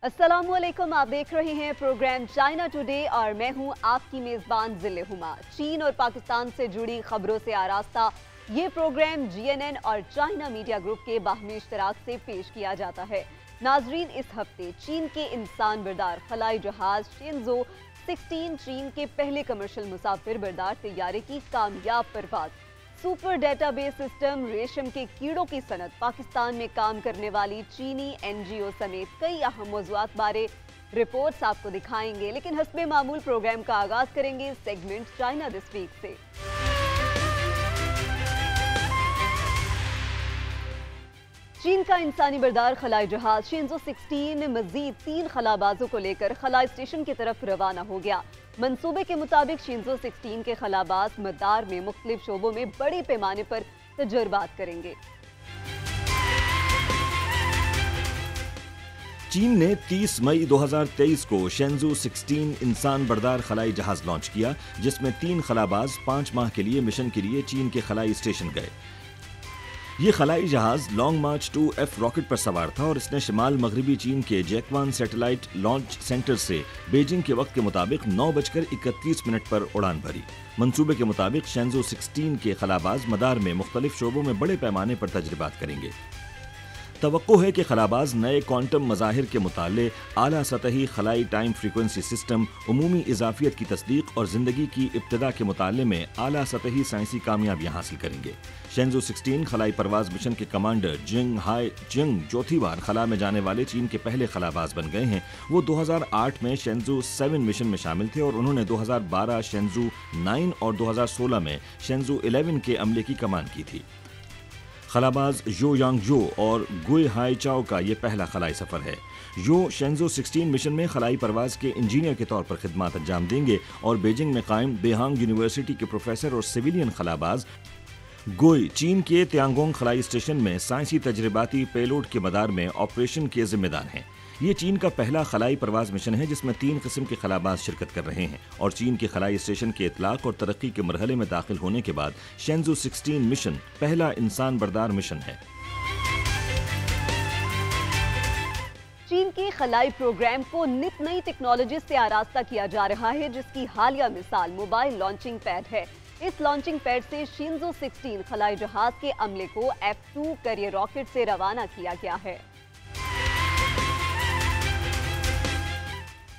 अस्सलामुअलैकुम, आप देख रहे हैं प्रोग्राम चाइना टुडे और मैं हूं आपकी मेजबान जिले हुमा। चीन और पाकिस्तान से जुड़ी खबरों से आरास्ता ये प्रोग्राम जीएनएन और चाइना मीडिया ग्रुप के बाहमी इश्तराक से पेश किया जाता है। नाजरीन, इस हफ्ते चीन के इंसान बरदार खलाई जहाज शेंजो 16 चीन के पहले कमर्शियल मुसाफिर बरदार तैयारे की कामयाब परवाज, सुपर डेटाबेस सिस्टम, रेशम के कीड़ों की सनत, पाकिस्तान में काम करने वाली चीनी एनजीओ समेत कई अहम मौज़ूआत बारे रिपोर्ट्स आपको दिखाएंगे। लेकिन हस्बे मामूल प्रोग्राम का आगाज करेंगे सेगमेंट चाइना दिस वीक से। चीन का इंसानी बरदार खलाई जहाज शेंजो 16 मजीद 3 खलाबाजों को लेकर खलाई स्टेशन की तरफ रवाना हो गया। मंसूबे के मुताबिक शेंजो 16 के खलाबाज मदार में मुख्तलिफ शोबों में बड़े पैमाने पर तजुर्बात करेंगे। चीन ने 30 मई 2023 को शेंजो 16 इंसान बरदार खलाई जहाज लॉन्च किया, जिसमें 3 खलाबाज 5 माह के लिए मिशन के लिए चीन के खलाई स्टेशन गए। ये खलाई जहाज लॉन्ग मार्च 2F रॉकेट पर सवार था और इसने शिमाल मगरबी चीन के जैकवान सैटेलाइट लॉन्च सेंटर से बीजिंग के वक्त के मुताबिक 9:31 पर उड़ान भरी। मंसूबे के मुताबिक शेंजो 16 के खलाबाज मदार में मुख्तलिफ शोबों में बड़े पैमाने पर तजर्बात करेंगे। तवक्को है कि खलाबाज नए क्वांटम मज़ाहिर के मुताले, आला सतही खलाई टाइम फ्रीक्वेंसी सिस्टम, उमूमी इजाफियत की तस्दीक और ज़िंदगी की इब्तदा के मुताले में आला सतही साइंसी कामयाबियाँ हासिल करेंगे। शेंजो 16 खलाई परवाज मिशन के कमांडर जिंग हाई जिंग चौथी बार खला में जाने वाले चीन के पहले खलाबाज बन गए हैं। वो 2008 में शेंजो 7 मिशन में शामिल थे और उन्होंने 2012 शेंजो 9 और 2016 में शेंजो 11 के अमले की कमान की थी। खलाबाज यो यांगजो और गुई हाई चाओ का ये पहला खलाई सफर है। यो शेंजो 16 मिशन में खलाई परवाज के इंजीनियर के तौर पर खिदमत अंजाम देंगे और बीजिंग में कायम बेहांग यूनिवर्सिटी के प्रोफेसर और सिविलियन खलाबाज गोई चीन के त्यांगोंग खलाई स्टेशन में साइंसी तजर्बाती पेलोड के मदार में ऑपरेशन के जिम्मेदार हैं। ये चीन का पहला खलाई परवाज मिशन है जिसमें 3 किस्म के खलाबाज शिरकत कर रहे हैं और चीन के खलाई स्टेशन के इतलाक और तरक्की के मरहले में दाखिल होने के बाद शेंजो 16 मिशन पहला इंसान बरदार मिशन है। चीन के खलाई प्रोग्राम को नित नई टेक्नोलॉजी से आरास्ता किया जा रहा है, जिसकी हालिया मिसाल मोबाइल लॉन्चिंग पैड है। इस लॉन्चिंग पैड से शेंजो 16 खलाई जहाज के अमले को F2 करियर रॉकेट से रवाना किया गया है।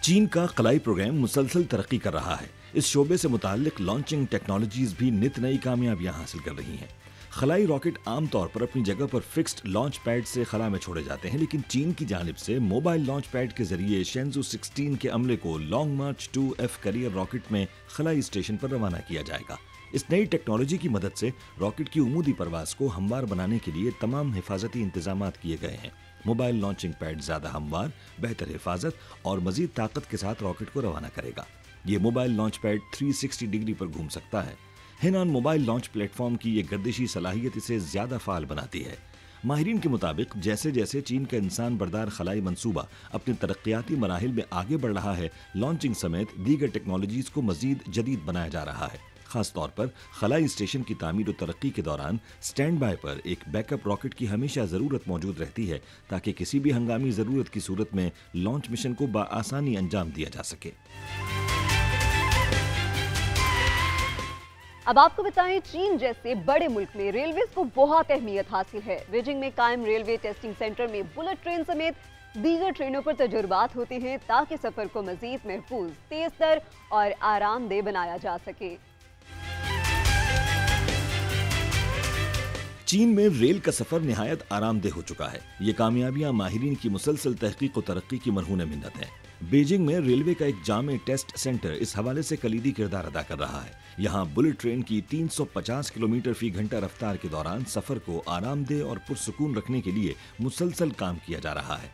चीन का खलाई प्रोग्राम मुसलसल तरक्की कर रहा है। इस शोबे से मुताल्लिक लॉन्चिंग टेक्नोलॉजीज भी नित नई कामयाबियां हासिल कर रही हैं। खलाई रॉकेट आमतौर पर अपनी जगह पर फिक्स्ड लॉन्च पैड से खला में छोड़े जाते हैं, लेकिन चीन की जानिब से मोबाइल लॉन्च पैड के जरिए शेंजो 16 के अमले को लॉन्ग मार्च 2F करियर रॉकेट में खलाई स्टेशन पर रवाना किया जाएगा। इस नई टेक्नोलॉजी की मदद से रॉकेट की उमूदी परवाज को हमवार बनाने के लिए तमाम हिफाजती इंतजामात किए गए हैं। मोबाइल लॉन्चिंग पैड ज्यादा हमवार, बेहतर हिफाजत और मजीद ताकत के साथ रॉकेट को रवाना करेगा। ये मोबाइल लॉन्च पैड 360 डिग्री पर घूम सकता है। हेनान मोबाइल लॉन्च प्लेटफॉर्म की ये गर्दिशी सलाहियत इसे ज्यादा फाल बनाती है। माहिरीन के मुताबिक जैसे जैसे चीन का इंसान बरदार खलाई मंसूबा अपने तरक्याती मराहिल में आगे बढ़ रहा है, लॉन्चिंग समेत दीगर टेक्नोलॉजीज को मजीद जदीद बनाया जा रहा है। खास तौर पर खलाई स्टेशन की तामीर और तरक्की के दौरान स्टैंड बाय पर एक बैकअप रॉकेट की हमेशा जरूरत मौजूद रहती है ताकि किसी भी हंगामी जरूरत की सूरत में लॉन्च मिशन को बआसानी अंजाम दिया जा सके। अब आपको बताएं, चीन जैसे बड़े मुल्क में रेलवे को बहुत अहमियत हासिल है। बीजिंग में कायम रेलवे टेस्टिंग सेंटर में बुलेट ट्रेन समेत दीगर ट्रेनों पर तजुर्बात होते हैं ताकि सफर को मजीद महफूज, तेज तर और आरामदेह बनाया जा सके। चीन में रेल का सफर निहायत आरामदेह हो चुका है। ये कामयाबियां माहिरीन की मुसलसल तहकीक और तरक्की की मरहून मिन्नत है। बीजिंग में रेलवे का एक जामे टेस्ट सेंटर इस हवाले से कलीदी किरदार अदा कर रहा है। यहाँ बुलेट ट्रेन की 350 किलोमीटर फी घंटा रफ्तार के दौरान सफर को आरामदेह और पुरसुकून रखने के लिए मुसलसल काम किया जा रहा है।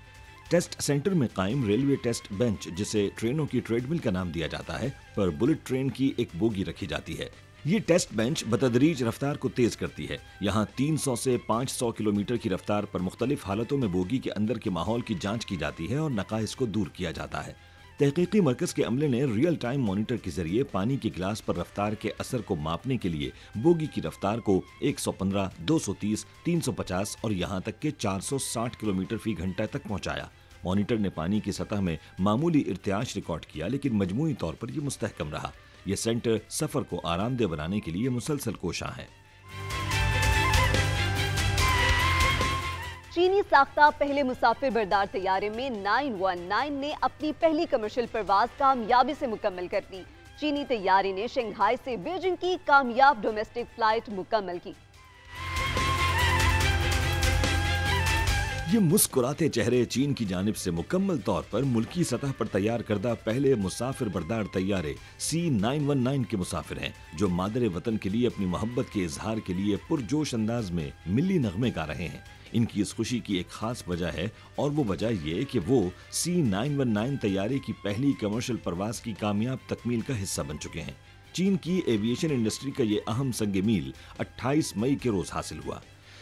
टेस्ट सेंटर में कायम रेलवे टेस्ट बेंच, जिसे ट्रेनों की ट्रेडमिल का नाम दिया जाता है, पर बुलेट ट्रेन की एक बोगी रखी जाती है। ये टेस्ट बेंच बतदरीज रफ्तार को तेज करती है। यहाँ 300 से 500 किलोमीटर की रफ्तार पर मुख्तलिफ हालतों में बोगी के अंदर के माहौल की जांच की जाती है और नकाइस को दूर किया जाता है। तहकीकी मरकज के अमले ने रियल टाइम मॉनिटर के जरिए पानी के गिलास पर रफ्तार के असर को मापने के लिए बोगी की रफ्तार को 115, 230, 350 और यहाँ तक के 460 किलोमीटर फी घंटा तक पहुँचाया। मॉनिटर ने पानी की सतह में मामूली इर्तियाश रिकॉर्ड किया, लेकिन मजमूई तौर पर यह मुस्तहकम रहा। यह सेंटर सफर को आरामदेह बनाने के लिए मुसलसल कोशां है। चीनी साख्ता पहले मुसाफिर बरदार तैयारे में 919 ने अपनी पहली कमर्शियल परवाज कामयाबी से मुकम्मल कर दी। चीनी तैयारे ने शंघाई से बीजिंग की कामयाब डोमेस्टिक फ्लाइट मुकम्मल की। ये मुस्कुराते चेहरे चीन की जानिब से मुकम्मल तौर पर मुल्की सतह पर तैयार करदा पहले मुसाफिर बरदार तैयारे C919 के मुसाफिर हैं, जो मादरे वतन के लिए अपनी मोहब्बत के इजहार के लिए पुरजोश अंदाज में मिली नगमे गा रहे हैं। इनकी इस खुशी की एक खास वजह है, और वो वजह ये कि वो C919 तैयारे की पहली कमर्शियल परवाज की कामयाब तकमील का हिस्सा बन चुके हैं। चीन की एविएशन इंडस्ट्री का ये अहम संग मील 28 मई के रोज हासिल हुआ।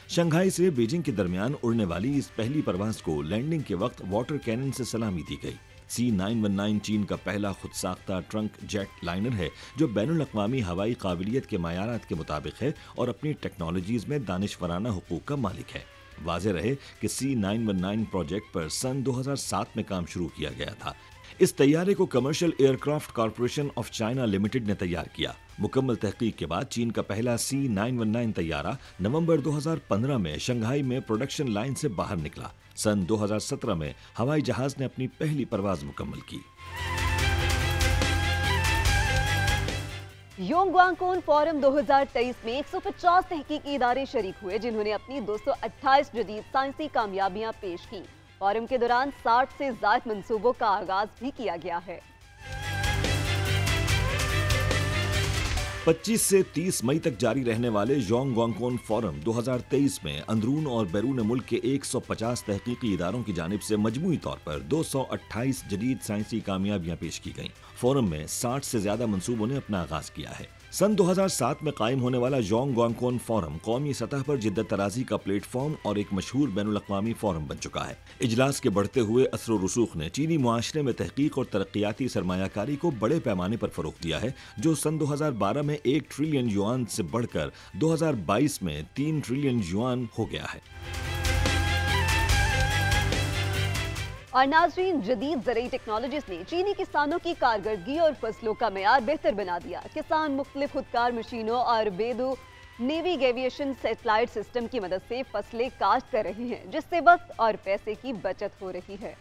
शंघाई से बीजिंग के दरमियान उड़ने वाली इस पहली परवाज को लैंडिंग के वक्त वाटर कैनन से सलामी दी गई। C919 चीन का पहला खुद साख्ता ट्रंक जेट लाइनर है, जो बैनुल अक़वामी हवाई काबिलियत के मायारात के मुताबिक है और अपनी टेक्नोलॉजीज में दानिशवराना हुकूक का मालिक है। वाज़ेह रहे कि C919 प्रोजेक्ट पर सन 2007 में काम शुरू किया गया था। इस तैयारे को commercial aircraft corporation of China limited ने तैयार किया। मुकम्मल तहकीक के बाद चीन का पहला C919 तैयारा नवंबर 2015 में शंघाई में प्रोडक्शन लाइन से बाहर निकला। सन 2017 में हवाई जहाज ने अपनी पहली परवाज मुकम्मल की। योंगवांगकोन फोरम 2023 में 150 तहकीकी इदारे शरीक हुए, जिन्होंने अपनी 228 जदीद साइंसी कामयाबियां पेश की। फोरम के दौरान 60 से ज़ायद मंसूबों का आगाज भी किया गया है। 25 से 30 मई तक जारी रहने वाले योंगवांगकोन फोरम 2023 में अंदरून और बैरून मुल्क के 150 तहकीकी इदारों की जानिब से मजमूई तौर पर 228 जदीद साइंसी कामयाबियां पेश की गईं। फोरम में 60 से ज्यादा मंसूबों ने अपना आगाज किया है। सन 2007 में कायम होने वाला योंगवांगकोन फोरम कौमी सतह पर जिद्दत तराजी का प्लेटफॉर्म और एक मशहूर बैनुल अक़वामी फोरम बन चुका है। इजलास के बढ़ते हुए असर व रसूख ने चीनी मुआशरे में तहकीक और तरक्याती सरमायाकारी को बड़े पैमाने पर फरोग दिया है, जो सन 2012 में 1 ट्रिलियन युआन से बढ़कर 2022 में 3 ट्रिलियन युआन हो गया है। और नाजरीन, जदीद ज़रई टेक्नोलॉजीज ने चीनी किसानों की कारकर्दगी और फसलों का मेयार बेहतर बना दिया। किसान मुख्तलिफ खुदकार मशीनों और बेदू नेविगेशन सैटेलाइट सिस्टम की मदद से फसलें काश्त कर रहे हैं, जिससे वक्त और पैसे की बचत हो रही है।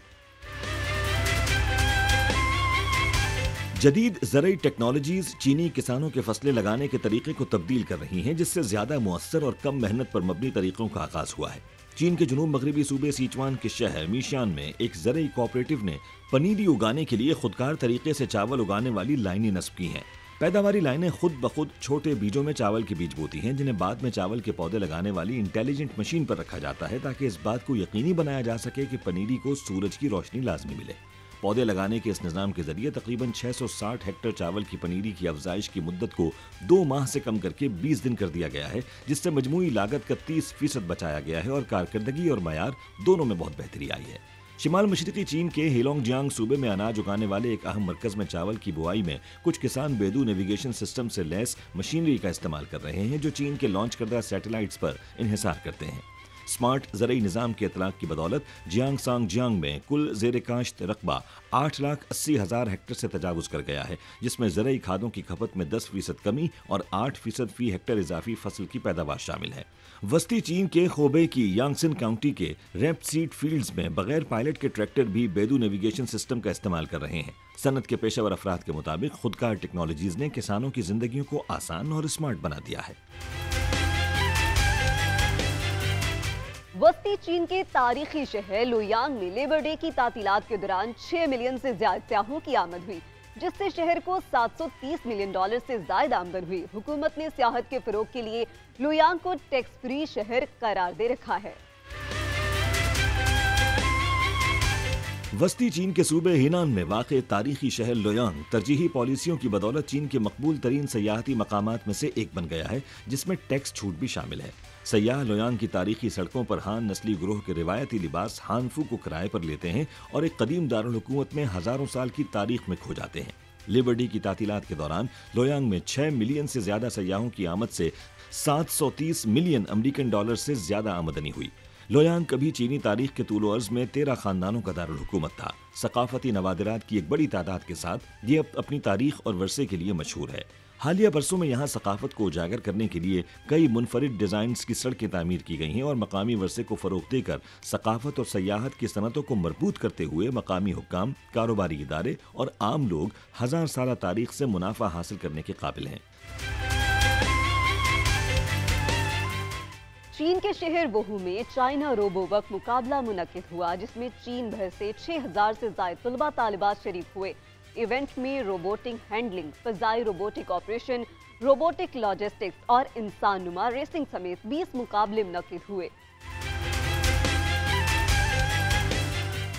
जदीद ज़रई टेक्नोलॉजीज चीनी किसानों के फसलें लगाने के तरीके को तब्दील कर रही हैं, जिससे ज्यादा मुअस्सर और कम मेहनत पर मबनी तरीकों का आगाज हुआ है। चीन के जुनूब मगरबी सूबे सिचुआन के शहर मीशान में एक ज़रई कोऑपरेटिव ने पनीरी उगाने के लिए खुदकार तरीके से चावल उगाने वाली लाइनें नस्ब की हैं। पैदावारी लाइनें खुद ब खुद छोटे बीजों में चावल के बीज बोती हैं, जिन्हें बाद में चावल के पौधे लगाने वाली इंटेलिजेंट मशीन पर रखा जाता है, ताकि इस बात को यकीनी बनाया जा सके कि पनीरी को सूरज की रोशनी लाजमी मिले। पौधे लगाने के इस निज़ाम के जरिए तकरीबन 660 हेक्टेयर चावल की पनीरी की अफजाइश की मुद्दत को 2 माह से कम करके 20 दिन कर दिया गया है, जिससे मजमूई लागत का 30% बचाया गया है और कारकर्दगी और मयार दोनों में बहुत बेहतरी आई है। शिमाल मशरकी चीन के हेलोंगजियांग सूबे में अनाज उगाने वाले एक अहम मरकज में चावल की बुआई में कुछ किसान बेदू नेविगेशन सिस्टम से लैस मशीनरी का इस्तेमाल कर रहे हैं, जो चीन के लॉन्च करदा सैटेलाइट्स पर इन्हिसार करते हैं। स्मार्ट ज़रई निज़ाम के इतलाक़ की बदौलत जियांग में कुल ज़ेर काश्त रकबा 8,80,000 हेक्टेयर से तजावुज़ कर गया है, जिसमें ज़रई खादों की खपत में 10% कमी और 8% फी हेक्टेयर इजाफी फसल की पैदावार शामिल है। वस्ती चीन के खोबे की यांगसिन काउंटी के रेपसीड फील्ड्स में बगैर पायलट के ट्रैक्टर भी बेदू नेविगेशन सिस्टम का इस्तेमाल कर रहे हैं। सनत के पेशेवर अफराद के मुताबिक खुदकार टेक्नोलॉजीज ने किसानों की जिंदगियों को आसान और स्मार्ट बना दिया है। वस्ती चीन के तारीखी शहर लुयांग में लेबर डे की तातीलात के दौरान 6 मिलियन से ज्यादा सयाहों की आमद हुई, जिससे शहर को $730 मिलियन से ज्यादा आमदन हुई। हुकूमत ने सियाहत के फरोग के लिए लुयांग को टैक्स फ्री शहर करार दे रखा है। वस्ती चीन के सूबे हिनान में वाक़े तारीखी शहर लोयांग तरजीही पॉलिसियों की बदौलत चीन के मकबूल तरीन सयाहती मकामात में से एक बन गया है, जिसमें टैक्स छूट भी शामिल है। सयाह लोयांग की तारीखी सड़कों पर हान नस्ली ग्रोह के रिवायती लिबास हानफू को किराए पर लेते हैं और एक कदीम दारुल हुकूमत में हजारों साल की तारीख में खो जाते हैं। लेबर डे की तातीलात के दौरान लोयांग में 6 मिलियन से ज्यादा सयाहों की आमद से $730 मिलियन अमेरिकन से ज्यादा आमदनी हुई। लोयांग कभी चीनी तारीख के तूल अर्ज में 13 खानदानों का दारुल हुकूमत था। सकाफती नवादिरात की एक बड़ी तादाद के साथ ये अपनी तारीख और वर्से के लिए मशहूर है। हालिया बरसों में यहाँ सकाफत को उजागर करने के लिए कई मुनफरिद डिजाइन्स की सड़कें तामीर की गई हैं और मकामी वर्से को फरोग देकर सकाफत और सयाहत की सनतों को मजबूत करते हुए मकामी हुक्काम, कारोबारी इदारे और आम लोग हजार साल तारीख से मुनाफा हासिल करने के काबिल हैं। चीन के शहर वुहू में चाइना रोबो वर्क मुकाबला मुनक्किद हुआ, जिसमें चीन भर से 6000 से ज्यादा तलबा तालिबात शरीक हुए। इवेंट में रोबोटिक हैंडलिंग, फजाई रोबोटिक ऑपरेशन, रोबोटिक लॉजिस्टिक्स और इंसान नुमा रेसिंग समेत 20 मुकाबले मुनक्किद हुए।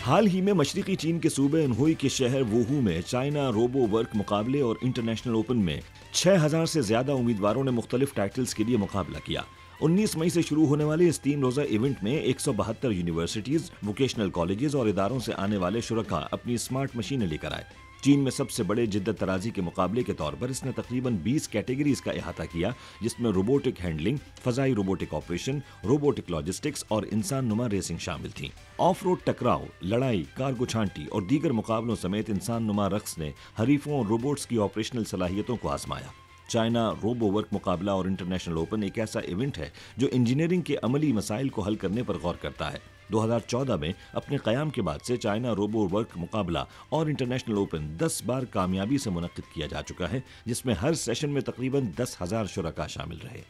हाल ही में मशरकी चीन के सूबे अनहुई के शहर वुहू में चाइना रोबो वर्क मुकाबले और इंटरनेशनल ओपन में 6000 से ज्यादा उम्मीदवारों ने मुख्तलिफ टाइटल्स के लिए मुकाबला किया। 19 मई से शुरू होने वाले इस 3 रोजा इवेंट में 172 यूनिवर्सिटीज, वोकेशनल कॉलेजेस और इदारों से आने वाले शुरका अपनी स्मार्ट मशीनें लेकर आए। चीन में सबसे बड़े जिद्दत तराजी के मुकाबले के तौर पर इसने तकरीबन 20 कैटेगरीज का अहाता किया, जिसमें रोबोटिक हैंडलिंग, फजाई रोबोटिक ऑपरेशन, रोबोटिक लॉजिस्टिक्स और इंसान नुमा रेसिंग शामिल थी। ऑफ रोड टकराव, लड़ाई, कारगो छांटी और दीगर मुकाबलों समेत इंसान नुमा रक्स ने हरीफों और रोबोट्स की ऑपरेशनल सलाहियतों को आजमाया। चाइना रोबो वर्क मुकाबला और इंटरनेशनल ओपन एक ऐसा इवेंट है जो इंजीनियरिंग के अमली मसाइल को हल करने पर गौर करता है। 2014 में अपने क़याम के बाद से चाइना रोबो वर्क मुकाबला और इंटरनेशनल ओपन 10 बार कामयाबी से मुनक्किद किया जा चुका है, जिसमें हर सेशन में तकरीबन 10,000 शुरका शामिल रहे।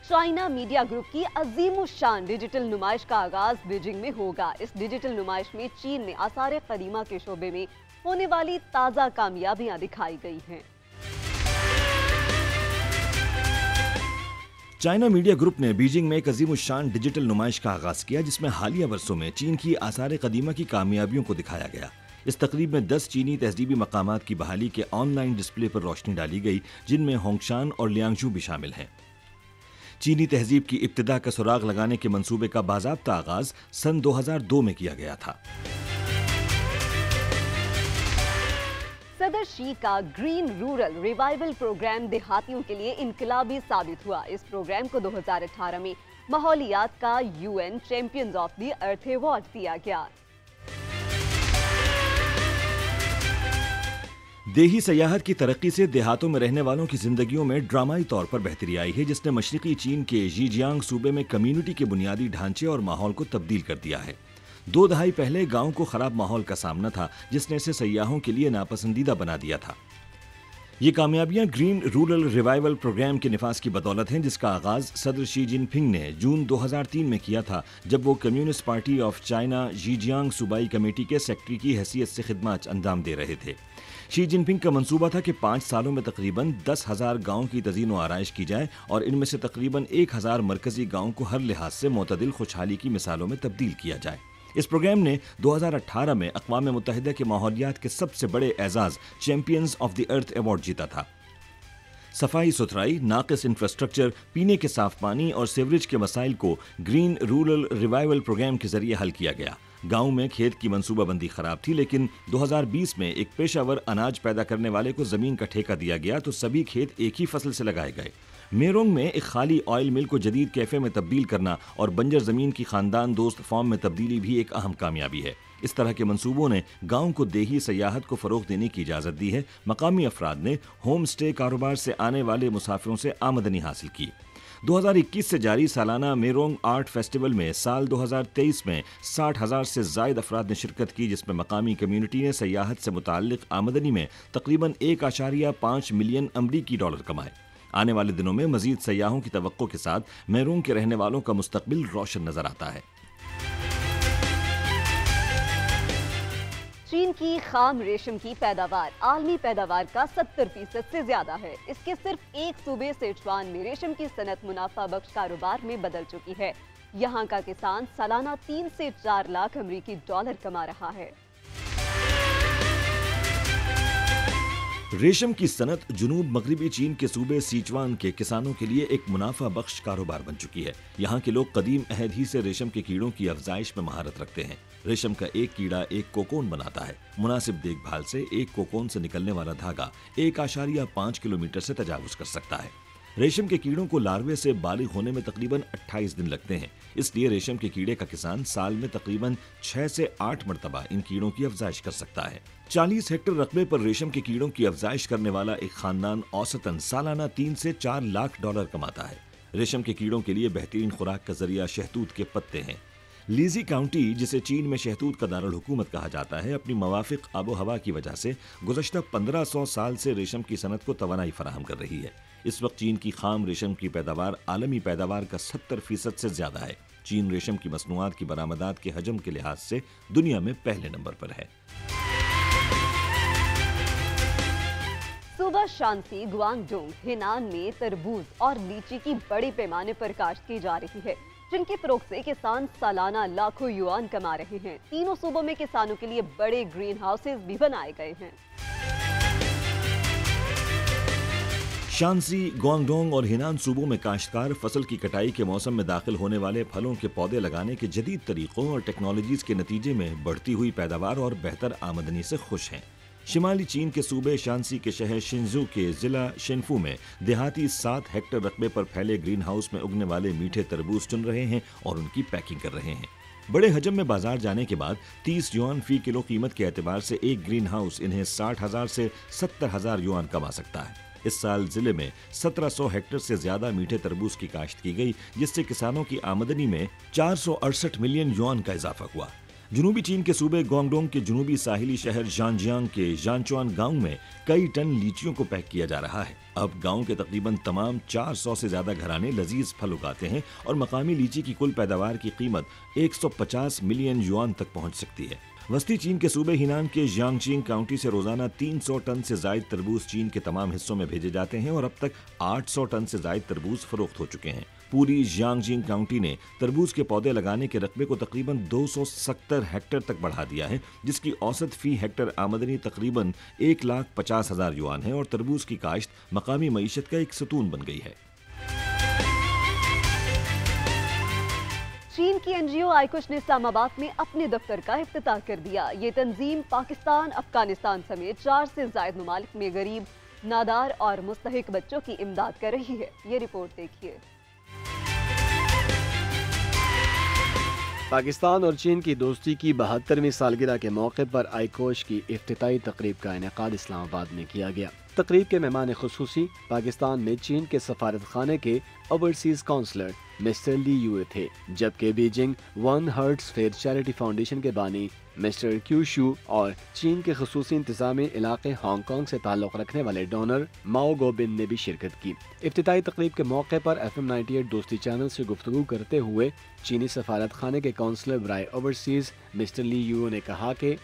चाइना मीडिया ग्रुप की अजीमुशान डिजिटल नुमाइश का आगाज बीजिंग में होगा। इस डिजिटल नुमाइश में चीन में आसार कदीमा के शोबे में होने वाली ताजा कामयाबियां दिखाई गई हैं। चाइना मीडिया ग्रुप ने बीजिंग में एक अजीमुशान डिजिटल नुमाइश का आगाज किया, जिसमें हालिया वर्षों में चीन की आसार कदीमा की कामयाबियों को दिखाया गया। इस तकरीब में 10 चीनी तहजीबी मकामात की बहाली के ऑनलाइन डिस्प्ले पर रोशनी डाली गई, जिनमें होंगशान और लियांगजू भी शामिल हैं। चीनी तहजीब की इब्तिदा का सुराग लगाने के मंसूबे का बाज़ाब्ता आगाज सन 2002 में किया गया था। सदर शी का ग्रीन रूरल रिवाइवल प्रोग्राम देहातियों के लिए इनकलाबी साबित हुआ। इस प्रोग्राम को 2018 में माहौलियात का UN champions of the earth award दिया गया। देही सयाहत की तरक्की से देहातों में रहने वालों की जिंदगियों में ड्रामाई तौर पर बेहतरी आई है, जिसने मशरकी चीन के ज़ीजियांग सूबे में कम्युनिटी के बुनियादी ढांचे और माहौल को तब्दील कर दिया है। 2 दहाई पहले गांव को खराब माहौल का सामना था, जिसने इसे सयाहों के लिए नापसंदीदा बना दिया था। ये कामयाबियां ग्रीन रूरल रिवाइवल प्रोग्राम के निफाज की बदौलत हैं, जिसका आगाज सदर शी जिनपिंग ने जून 2003 में किया था, जब वो कम्युनिस्ट पार्टी ऑफ चाइना ज़ीजियांग सूबाई कमेटी के सेक्रेटरी की हैसियत से खिदमत अंजाम दे रहे थे। शी जिनपिंग का मंसूबा था कि 5 सालों में तकरीबन 10,000 गाँव की तज़ीन व आराइश की जाए और इनमें से तकरीबन 1,000 मरकजी गाँव को हर लिहाज से मोतदिल खुशहाली की मिसालों में तब्दील किया जाए। इस प्रोग्राम ने 2018 में अक़वाम मुत्तहिदा के माहौलियात के सबसे बड़े एजाज champions of the earth award जीता था। सफाई सुथराई, नाक़िस इंफ्रास्ट्रक्चर, पीने के साफ पानी और सीवरेज के मसाइल को ग्रीन रूरल रिवाइवल प्रोग्राम के जरिए हल किया गया। गांव में खेत की मंसूबाबंदी खराब थी, लेकिन 2020 में एक पेशावर अनाज पैदा करने वाले को जमीन का ठेका दिया गया तो सभी खेत एक ही फसल से लगाए गए। मेरोंग में एक खाली ऑयल मिल को जदीद कैफे में तब्दील करना और बंजर जमीन की खानदान दोस्त फार्म में तब्दीली भी एक अहम कामयाबी है। इस तरह के मंसूबों ने गांव को देही सयाहत को फरोग देने की इजाज़त दी है। मकामी अफराद ने होम स्टे कारोबार से आने वाले मुसाफिरों से आमदनी हासिल की। 2021 से जारी सालाना मेरोंग आर्ट फेस्टिवल में साल 2023 में 60,000 से ज़ायद अफराद ने शिरकत की, जिसमें मकामी कम्युनिटी ने सयाहत से मुताल्लिक आमदनी में तकरीबन 1.5 मिलियन अमरीकी डॉलर कमाए। आने वाले दिनों में मजीद सयाहों की तवक्को के साथ मेरोंग के रहने वालों का मुस्तकबिल रोशन नजर आता है। चीन की खाम रेशम की पैदावार आलमी पैदावार का 70% से ज्यादा है। इसके सिर्फ एक सूबे सिचुआन में रेशम की सनत मुनाफा बख्श कारोबार में बदल चुकी है। यहाँ का किसान सालाना 3 से 4 लाख अमरीकी डॉलर कमा रहा है। रेशम की सनत जुनूब मगरबी चीन के सूबे सिचुआन के किसानों के लिए एक मुनाफा बख्श कारोबार बन चुकी है। यहाँ के लोग कदीम अहद ही से रेशम के कीड़ों की अफजाइश में महारत रखते हैं। रेशम का एक कीड़ा एक कोकोन बनाता है। मुनासिब देखभाल से एक कोकोन से निकलने वाला धागा 1.5 किलोमीटर से तजावुज कर सकता है। रेशम के कीड़ों को लार्वे से बालिग होने में तकरीबन 28 दिन लगते हैं। इसलिए रेशम के कीड़े का किसान साल में तकरीबन 6 से 8 मरतबा इन कीड़ों की अफजाइश कर सकता है। 40 हेक्टेयर रकबे पर रेशम के कीड़ों की अफजाइश करने वाला एक खानदान औसतन सालाना 3 से 4 लाख डॉलर कमाता है। रेशम के कीड़ों के लिए बेहतरीन खुराक का जरिया शहतूत के पत्ते हैं। लीजी काउंटी, जिसे चीन में शहतूत का दारुल हुकूमत कहा जाता है, अपनी मवाफिक आबो हवा की वजह से गुज़श्ता 1500 साल से रेशम की सनत को तवानाई फराहम कर रही है। इस वक्त चीन की खाम रेशम की पैदावार आलमी पैदावार का 70% से ज्यादा है। चीन रेशम की मसनूआत की बरामदात के हजम के लिहाज से दुनिया में पहले नंबर पर है। सूबा शांसी, गुआंगडोंग, हेनान में तरबूज और लीची की बड़े पैमाने पर काश्त की जा रही है, जिनके फरोग से किसान सालाना लाखों युआन कमा रहे हैं। तीनों सूबों में किसानों के लिए बड़े ग्रीन हाउसेज भी बनाए गए हैं। शांसी, गुआंगडोंग और हेनान सूबों में काश्तकार फसल की कटाई के मौसम में दाखिल होने वाले फलों के पौधे लगाने के जदीद तरीकों और टेक्नोलॉजीज के नतीजे में बढ़ती हुई पैदावार और बेहतर आमदनी से खुश हैं। शिमाली चीन के सूबे शांसी के शहर शिंजू के जिला शिनफू में देहाती 7 हेक्टेयर रकबे पर फैले ग्रीन हाउस में उगने वाले मीठे तरबूज चुन रहे हैं और उनकी पैकिंग कर रहे हैं। बड़े हजम में बाजार जाने के बाद 30 युआन फी किलो कीमत के एतबार से एक ग्रीन हाउस इन्हें 60,000 से 70,000 युआन कमा सकता है। इस साल जिले में 1700 हेक्टेयर से ज्यादा मीठे तरबूज की काश्त की गई, जिससे किसानों की आमदनी में 468 मिलियन युआन का इजाफा हुआ। जनूबी चीन के सूबे गुआंगडोंग के जनूबी साहिली शहर जानजियांग के जानचुआन गांव में कई टन लीचियों को पैक किया जा रहा है। अब गांव के तकरीबन तमाम 400 से ज्यादा घराने लजीज फल उगाते हैं और मकामी लीची की कुल पैदावार की कीमत 150 मिलियन युआन तक पहुंच सकती है। वस्ती चीन के सूबे हिनान के जियांगचिंग काउंटी से रोजाना 300 टन से जायद तरबूज चीन के तमाम हिस्सों में भेजे जाते हैं और अब तक 800 टन से जायद तरबूज फरोख्त हो चुके हैं। पूरी जियांगचिंग काउंटी ने तरबूज के पौधे लगाने के रकबे को तकरीबन 270 हेक्टेयर तक बढ़ा दिया है, जिसकी औसत फी हेक्टेयर आमदनी तकरीबन 1,50,000 युआन है और तरबूज की काश्त मकामी मईशत का एक सतून बन गई है। चीन की एनजीओ आइकुश ने इस्लामाबाद में अपने दफ्तर का इफ्तिताह कर दिया। ये तंजीम पाकिस्तान, अफगानिस्तान समेत 4 से ज्यादा ममालिक में गरीब, नादार और मुस्तहिक बच्चों की इमदाद कर रही है। ये रिपोर्ट देखिए। पाकिस्तान और चीन की दोस्ती की 72वीं सालगिरह के मौके पर आइकोश की इफ्तिताई तकरीब का इनेकाद इस्लामाबाद में किया गया। तकरीब के मेहमान खुसूसी पाकिस्तान में चीन के सफारत खाने के overseas counsellor mister Li Yue थे, जबकि Beijing one hearts fair charity foundation के बानी मिस्टर क्यू शू और चीन के खुसूसी इंतजामी इलाके हांगकांग से ताल्लुक़ रखने वाले डोनर माओ गोबिन ने भी शिरकत की। इफ्तिताई तकरीब के मौके पर FM 98 दोस्ती चैनल से गुफ्तगू करते हुए चीनी सफारत खाने के काउंसलर बराए ओवरसीज मिस्टर ली यू ने कहा कि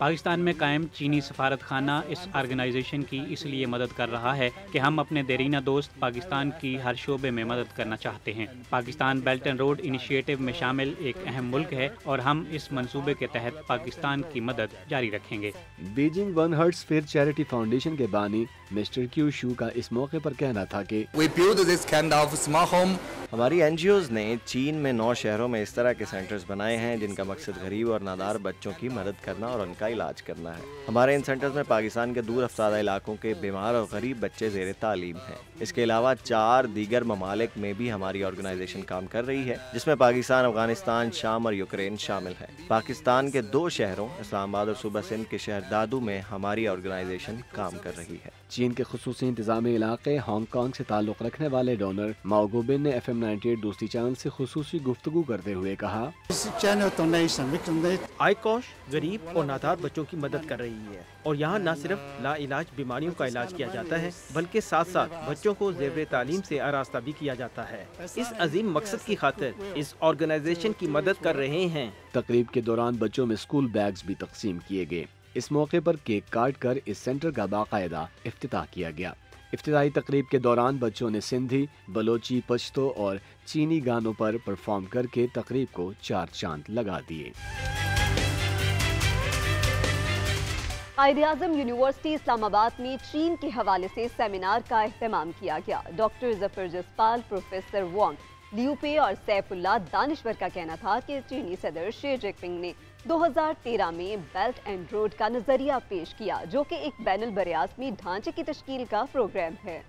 पाकिस्तान में कायम चीनी सफारत खाना इस ऑर्गेनाइजेशन की इसलिए मदद कर रहा है कि हम अपने देरीना दोस्त पाकिस्तान की हर शोबे में मदद करना चाहते हैं। Pakistan belt and road initiative में शामिल एक अहम मुल्क है और हम इस मंसूबे के तहत पाकिस्तान की मदद जारी रखेंगे। Beijing one hearts fair charity foundation के बानी मिस्टर क्यू शू का इस मौके पर कहना था कि हमारी NGOs ने चीन में 9 शहरों में इस तरह के सेंटर्स बनाए हैं जिनका मकसद गरीब और नादार बच्चों की मदद करना और उनका इलाज करना है। हमारे इन सेंटर्स में पाकिस्तान के दूर अफ्तादा इलाकों के बीमार और गरीब बच्चे ज़ेर तालीम हैं। इसके अलावा 4 दीगर ममालिक में भी हमारी ऑर्गेनाइजेशन काम कर रही है, जिसमें पाकिस्तान, अफगानिस्तान, शाम और यूक्रेन शामिल है। पाकिस्तान के 2 शहरों इस्लामाबाद और सूबा सिंध के शहर दादू में हमारी ऑर्गेनाइजेशन काम कर रही है। चीन के खुसूसी इंतजामी इलाके हांगकांग से ताल्लुक़ रखने वाले डोनर माओ गोबिन ने FM 98 दोस्ती चैनल से खुसूसी गुफ्तगू करते हुए कहा, आइकोश गरीब और नादार बच्चों की मदद कर रही है और यहाँ न सिर्फ लाइलाज बीमारियों का इलाज किया जाता है बल्कि साथ साथ बच्चों को ज़ेवर तालीम से आरास्ता भी किया जाता है। इस अजीम मकसद की खातिर इस ऑर्गेनाइजेशन की मदद कर रहे हैं। तकरीब के दौरान बच्चों में स्कूल बैग्स भी तकसीम किए गए। इस मौके पर केक काट कर इस सेंटर का बाकायदा इफ्तिताह किया गया। इफ्तिताई तकरीब के दौरान बच्चों ने सिंधी, बलोची, पश्तो और चीनी गानों पर परफॉर्म करके तकरीब को 4 चांद लगा दिए। कायद-ए-आज़म यूनिवर्सिटी इस्लामाबाद में चीन के हवाले से सेमिनार का एहतमाम किया गया। डॉक्टर जफर जसपाल, प्रोफेसर वांग, लियूपे और सैफुल्लाह दानिश्वर का कहना था कि चीनी सदर शी जिनपिंग ने 2013 میں بیلٹ اینڈ روڈ کا نظریہ پیش کیا، جو کہ ایک بین البراعظمی ڈھانچے کی تشکیل کا پروگرام ہے۔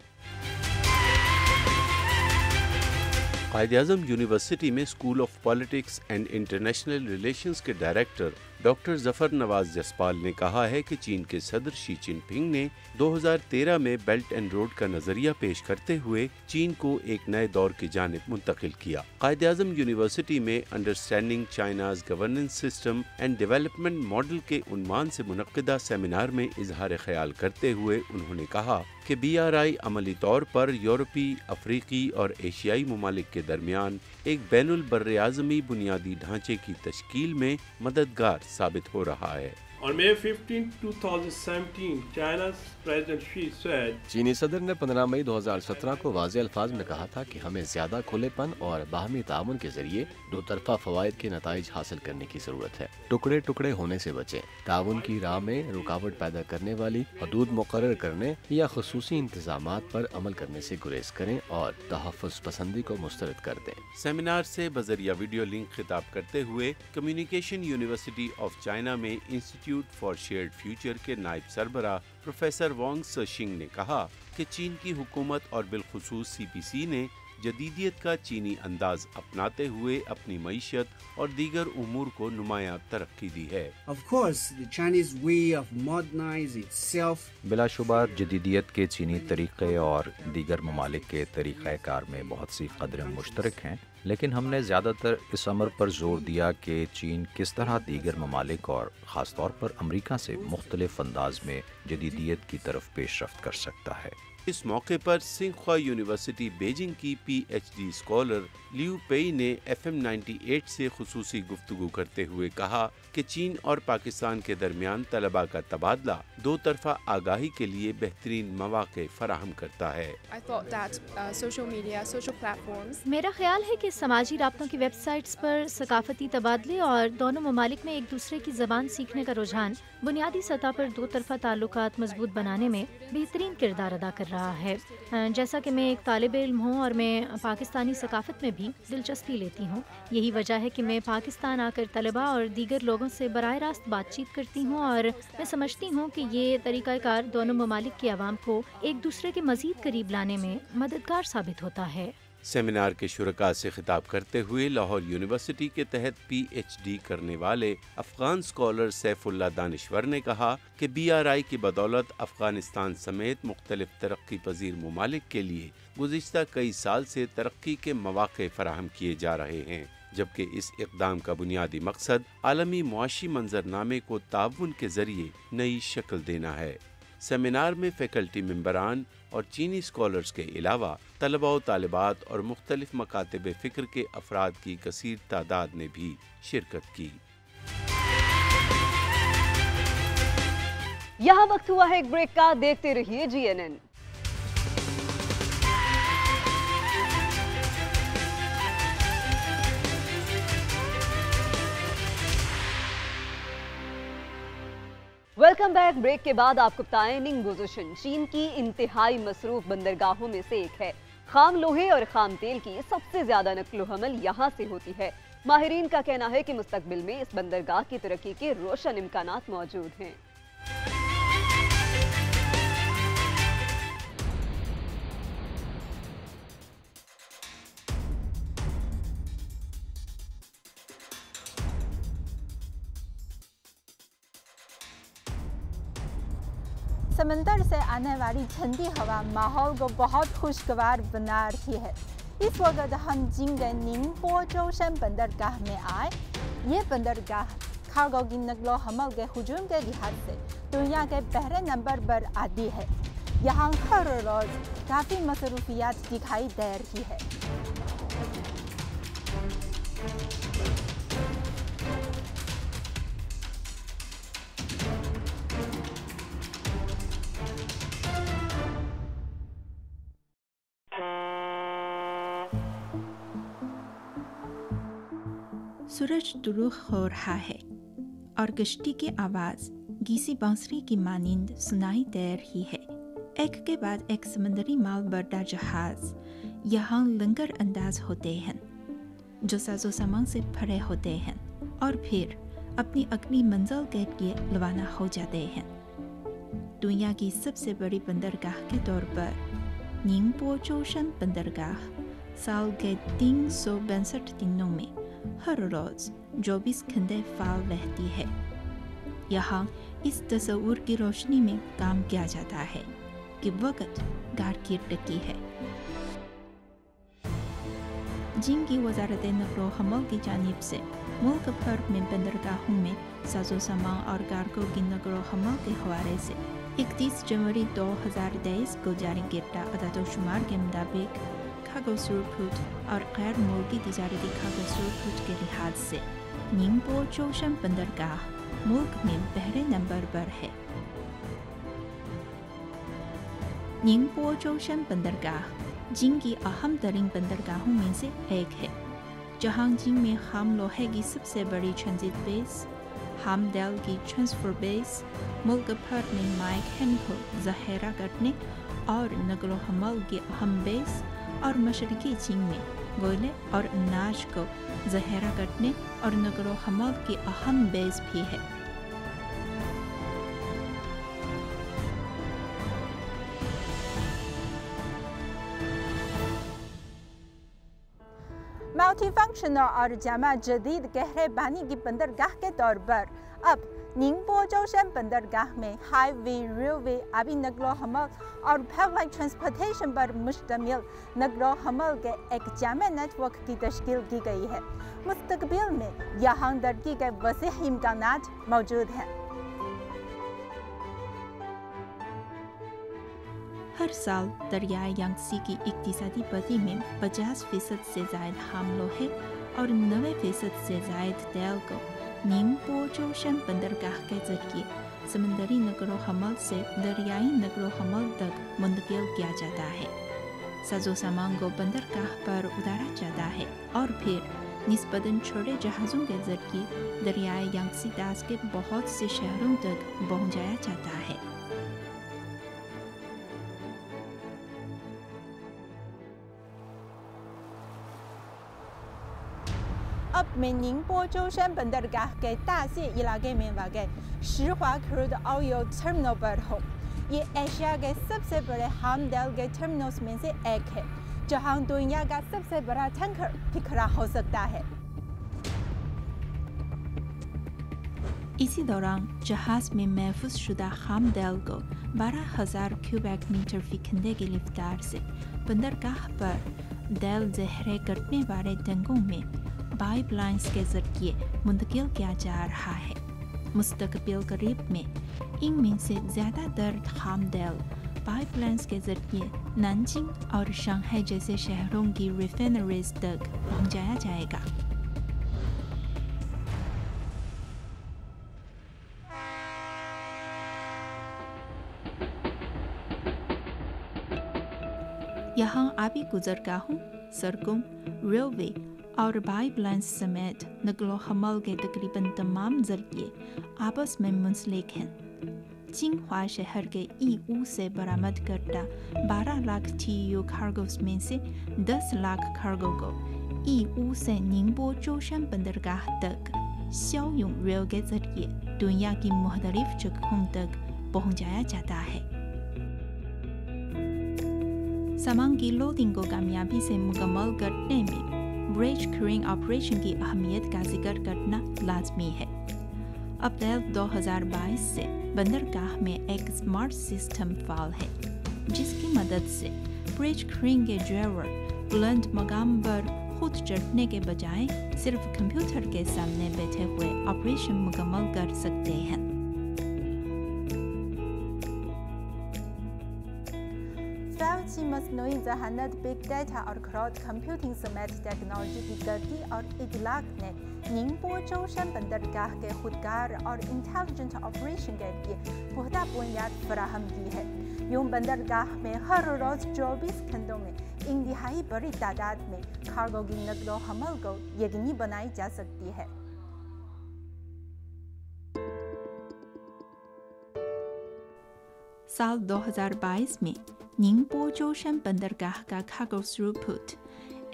قائد-اعظم یونیورسٹی میں school of politics and international relations کے ڈائریکٹر ڈاکٹر ظفر نواز جسپال نے کہا ہے کہ چین کے صدر شی جن پنگ نے 2013 میں بیلٹ اینڈ روڈ کا نظریہ پیش کرتے ہوئے چین کو ایک نئے دور کی جانب منتقل کیا۔ قائد-اعظم یونیورسٹی میں understanding China's governance system and development model کے عنوان سے منعقدہ سیمینار میں اظہار خیال کرتے ہوئے انہوں نے کہا کہ BRI عملی طور پر یورپی، افریقی اور ایشیائی ممالک کے درمیان ایک بین البراعظمی بنیادی ڈھانچے کی تشکیل میں مددگار ثابت ہو رہا ہے۔ On May 15, 2017, China's President Xi said, چینی صدر نے 15 مئی 2017 کو واضح الفاظ میں کہا تھا کہ ہمیں زیادہ کھلے پن اور باہمی تعاون کے ذریعے دو طرفہ فوائد کے نتائج حاصل کرنے کی ضرورت ہے۔ ٹکڑے ٹکڑے ہونے سے بچیں، تعاون کی راہ میں رکاوٹ پیدا کرنے والی حدود مقرر کرنے یا خصوصی انتظامات پر عمل کرنے سے گریز کریں اور تحفظ پسندی کو مسترد کر دیں۔ سیمینار سے بذریعہ ویڈیو لنک خطاب کرتے ہوئے کمیونیکیشن یونیورسٹی آف چائنا میں انسٹیٹیوٹ فار شیئرڈ فیوچر کے نائب سربراہ پروفیسر وانگ سشنگ نے کہا کہ چین کی حکومت اور بالخصوص CPC نے جدیدیت کا چینی انداز اپناتے ہوئے اپنی معیشت اور دیگر امور کو نمایاں ترقی دی ہے۔ بلا شبہ جدیدیت کے چینی طریقے اور دیگر ممالک کے طریقہ کار میں بہت سی قدریں مشترک ہیں، لیکن ہم نے زیادہ تر اس امر پر زور دیا کہ چین کس طرح دیگر ممالک اور خاص طور پر امریکہ سے مختلف انداز میں جدیدیت کی طرف پیش رفت کر سکتا ہے۔ اس موقع پر سنگخوا یونیورسٹی بیجنگ کی PhD اسکالر لیو پئی نے FM 98 سے خصوصی گفتگو کرتے ہوئے کہا کہ چین اور پاکستان کے درمیان طلباء کا تبادلہ دو طرفہ آگاہی کے لیے بہترین مواقع فراہم کرتا ہے۔ میرا خیال ہے کہ سماجی رابطوں کی ویب سائٹس پر ثقافتی تبادلے اور دونوں ممالک میں ایک دوسرے کی زبان سیکھنے کا رجحان بنیادی سطح پر دو طرفہ تعلقات مضبوط بنانے میں بہترین کردار ادا کر رہا ہے۔ جیسا کہ میں ایک طالب علم ہوں اور میں پاکستانی ثقافت میں بھی دلچسپی لیتی ہوں، یہی وجہ ہے کہ میں پاکستان آ کر طلباء اور دیگر لوگوں سے براہ راست بات چیت کرتی ہوں، اور میں سمجھتی ہوں کہ یہ طریقہ کار دونوں ممالک کے عوام کو ایک دوسرے کے مزید قریب لانے میں مددگار ثابت ہوتا ہے۔ سیمینار کے شرکاء سے خطاب کرتے ہوئے لاہور یونیورسٹی کے تحت PhD کرنے والے افغان اسکالر سیف اللہ دانشور نے کہا کہ BRI کی بدولت افغانستان سمیت مختلف ترقی پذیر ممالک کے لیے گزشتہ کئی سال سے ترقی کے مواقع فراہم کیے جا رہے ہیں، جبکہ اس اقدام کا بنیادی مقصد عالمی معاشی منظرنامے کو تعاون کے ذریعے نئی شکل دینا ہے۔ سیمینار میں فیکلٹی ممبران اور چینی اسکالرز کے علاوہ طلباء و طالبات اور مختلف مکاتب فکر کے افراد کی کثیر تعداد نے بھی شرکت کی۔ یہاں وقت ہوا ہے ایک بریک کا، دیکھتے رہیے GNN۔ Welcome back. بریک کے بعد آپ کو بتائیں، ننگ گزوشن چین کی انتہائی مصروف بندرگاہوں میں سے ایک ہے۔ خام لوہے اور خام تیل کی سب سے زیادہ نقل و حمل یہاں سے ہوتی ہے۔ ماہرین کا کہنا ہے کہ مستقبل میں اس بندرگاہ کی ترقی کے روشن امکانات موجود ہیں۔ سمندر سے آنے والی ٹھنڈی ہوا ماحول کو بہت خوشگوار بنا رہی ہے۔ اس وقت ہم چین کے ننگپو چوشن بندرگاہ میں آئے۔ یہ بندرگاہ کارگو کی نقل و حمل کے حجم کے لحاظ سے دنیا کے پہلے نمبر پر آتی ہے۔ یہاں ہر روز کافی مصروفیات دکھائی دے رہی ہے۔ سورج طلوع ہو رہا ہے اور کشتی کی آواز گیسی بانسری کی مانند سنائی دے رہی ہے۔ ایک کے بعد ایک سمندری مال بردار جہاز یہاں لنگر انداز ہوتے ہیں جو ساز و سامان سے بھرے ہوتے ہیں، اور پھر अपनी अगली मंजिल के लिए रवाना हो जाते हैं। दुनिया की सबसे बड़ी बंदरगाह के तौर पर निंगपो जोशन बंदरगाह साल के 362 दिनों में हर रोज 24 घंटे फाल रहती है। यहाँ इस तस्वुर की रोशनी में काम किया जाता है कि वक्त कारकिर्दगी है। जिनकी वजारत नक़्ल हमल की जानिब से मुल्क भर में बंदरगाहों में साजो सामान और कार्गो की नक़्ल हमल के हवाले से 31 जनवरी 2023 को जारी किरदा अदाद-ओ-शुमार के मुताबिक कार्गो थ्रूपुट और गैर मुल्की तिजारती कार्गो थ्रूपुट के लिहाज से निंगपो जोशन बंदरगाह मुल्क में पहले नंबर पर है। निंगपो जोशन बंदरगाह जिन की अहम तरीन बंदरगाहों में से एक है, जहां जिन में खाम लोहे की सबसे बड़ी ट्रांजिट बेस, खाम तेल की ट्रांसफर बेस, मुल्क भर में माइकेन को ज़ख़ीरा करने और नक़्ल हमल की अहम बेस और मशरक़ी चीन में कोयले और अनाज को ज़ख़ीरा करने और नक़्ल हमल की अहम बेस भी है। मल्टी फंक्शनल और जामा जदीद गहरे पानी की बंदरगाह के तौर पर अब निंगपो जोशन बंदरगाह में हाईवे, रेलवे, आबी नक़्ल हमल और फ्लाइट ट्रांसपोर्टेशन पर मुश्तमिल नक़्ल हमल के एक जामा नेटवर्क की तश्कील की गई है। मुस्तक़बिल में यहाँ तरक्की के वसीह इम्कानात मौजूद हैं। हर साल दरियाए यांगसी की इक्तिसादी पदी में 50% से ज़ायद खाम लोहे और 90% से ज़ायद तेल को निंगपो जोशन बंदरगाह के जरिए समंदरी नक़्ल हमल से दरियाई नक़्ल हमल तक मुंतकिल किया जाता है। साजो सामान को बंदरगाह पर उतारा जाता है और फिर निस्बतन छोटे जहाज़ों के जरिए दरियाए यांगसी दास के बहुत से शहरों तक पहुँचाया जाता है। अब मैं निंगपो जोशन बंदरगाह के तासी इलाके में वाक़ शिहुआ क्रूड ऑयल टर्मिनल पर हूँ। ये एशिया के सबसे बड़े खाम तेल के टर्मिनल्स में से एक है, जहाँ दुनिया का सबसे बड़ा टैंकर भी खड़ा हो सकता है। इसी दौरान जहाज़ में महफूज शुदा खाम तेल को 12,000 क्यूबिक मीटर फी घंटे की रफ्तार से बंदरगाह पर तेल ज़ख़ीरा करने वाले टैंकों में पाइपलाइंस के जरिए मुंतकिल किया जा रहा है। मुस्तक़बिल करीब में इनमें से ज़्यादातर खाम तेल पाइपलाइंस के जरिए नानजिंग और शंघाई जैसे शहरों की रिफाइनरीज तक पहुंचाया जाएगा। यहाँ आबी गुज़रगाहों, सड़कों, रेलवे और पाइपलाइंस समेत नक़्ल हमल के तकरीबन तमाम जरिए आपस में मुंसलिक हैं। चिंगहुआ शहर के ईऊ से बरामद करदा 12 लाख TEU कार्गोस में से 10 लाख कार्गो को ईऊ से निंगपो जोशन बंदरगाह तक शाओयुंग रेल के जरिए दुनिया की मुख्तलिफ जगहों तक पहुंचाया जाता है। सामान की लोडिंग को कामयाबी से मुकम्मल करने में ब्रिज क्रीइंग ऑपरेशन की अहमियत का जिक्र करना लाजमी है। अप्रैल 2022 से बंदरगाह में एक स्मार्ट सिस्टम फाल है, जिसकी मदद से ब्रिज क्रीइंग के ड्राइवर बुलंद मकाम पर खुद चढ़ने के बजाय सिर्फ कंप्यूटर के सामने बैठे हुए ऑपरेशन मुकम्मल कर सकते हैं। मसनूई जहानत, बिग डाटा और क्लाउड कंप्यूटिंग समेत टेक्नोलॉजी की तरक्की और इतलाक ने निंगपो जोशन बंदरगाह के खुदकार और इंटेलिजेंट ऑपरेशन के लिए पुख्ता बुनियाद फराहम की है। यूं बंदरगाह में हर रोज़ 24 घंटों में इंतहाई बड़ी तादाद में कार्गो की नक़्ल हमल को यकीनी बनाई जा सकती है। साल 2022 में निंगपो जोशन बंदरगाह का कार्गो थ्रूपुट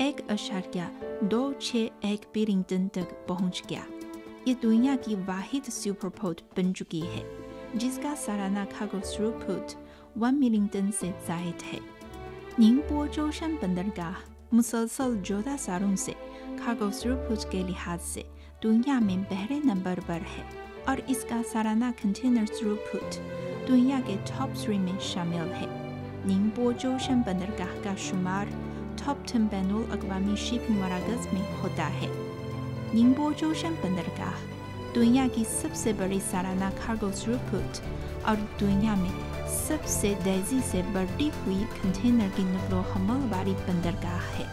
1.261 बिलियन टन तक पहुंच गया। ये दुनिया की वाहिद सुपरपोर्ट बन चुकी है जिसका सालाना कार्गो थ्रूपुट 1 मिलियन टन से जायद है। निंगपो जोशन बंदरगाह मुसलसल 14 सालों से कार्गो थ्रूपुट के लिहाज से दुनिया में पहले नंबर पर है और इसका सालाना कंटेनर थ्रूपुट दुनिया के टॉप 3 में शामिल है। निंगपो जोशन बंदरगाह का शुमार टॉप 10 बैनुल अक़वामी शिपिंग मराकज़ में होता है। निंगपो जोशन बंदरगाह दुनिया की सबसे बड़ी सालाना कार्गो थ्रूपुट और दुनिया में सबसे तेजी से बढ़ती हुई कंटेनर की नकलो हमल वाली बंदरगाह है।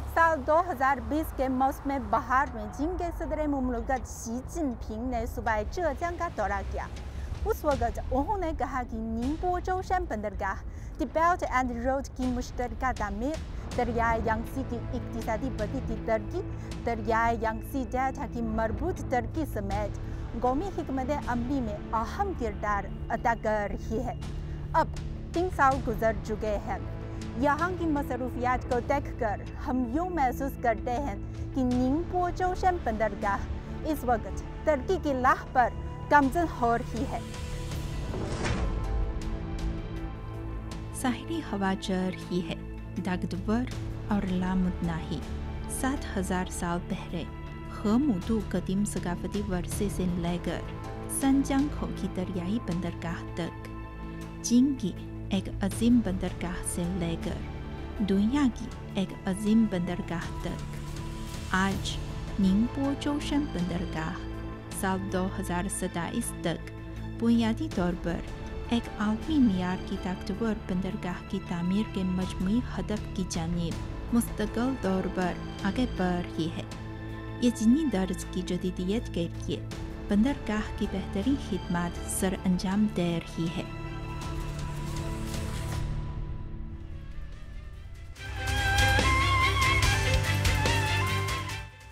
साल 2020 के मौसम बहार में चीन के सदर मुमलिकत शी जिनपिंग ने सूबाई ज़ेजियांग का दौरा किया। उस वक्त उन्होंने कहा कि निंगपो जोशन बंदरगाह द बेल्ट एंड रोड की मुश्तरका तामीर, दरियाए यांगसी की इक्तिसादी बदी की तरक्की, दरियाए यांगसी डेल्टा की मरबूत तरक्की समेत कौमी हिकमत अमली में अहम किरदार अदा कर रही है। अब 3 साल गुजर चुके हैं। यहाँ की मसरूफियात को देखकर हम यूँ महसूस करते हैं कि निंगपो जोशन बंदरगाह इस वक्त तरक्की की राह पर गामजन हो रही है। साहिली हवा चल रही है, ताकतवर और लामुतनाही। 7000 साल पहले खमुदू कदीम सकाफती वर्षे से लेकर संजांगखो की दरियाई बंदरगाह तक, चीन की एक अजीम बंदरगाह से लेकर दुनिया की एक अजीम बंदरगाह तक, आज निंगपो जोशन बंदरगाह साल 2027 तक बुनियादी तौर पर एक आलमी मियार की ताकतवर बंदरगाह की तामीर के मजमूई हदफ की जानिब मुस्तकिल तौर पर आगे बढ़ रही है। ये चीनी दर्ज की जदीदियत के लिए बंदरगाह की बेहतरीन खिदमत सर अंजाम दे रही है।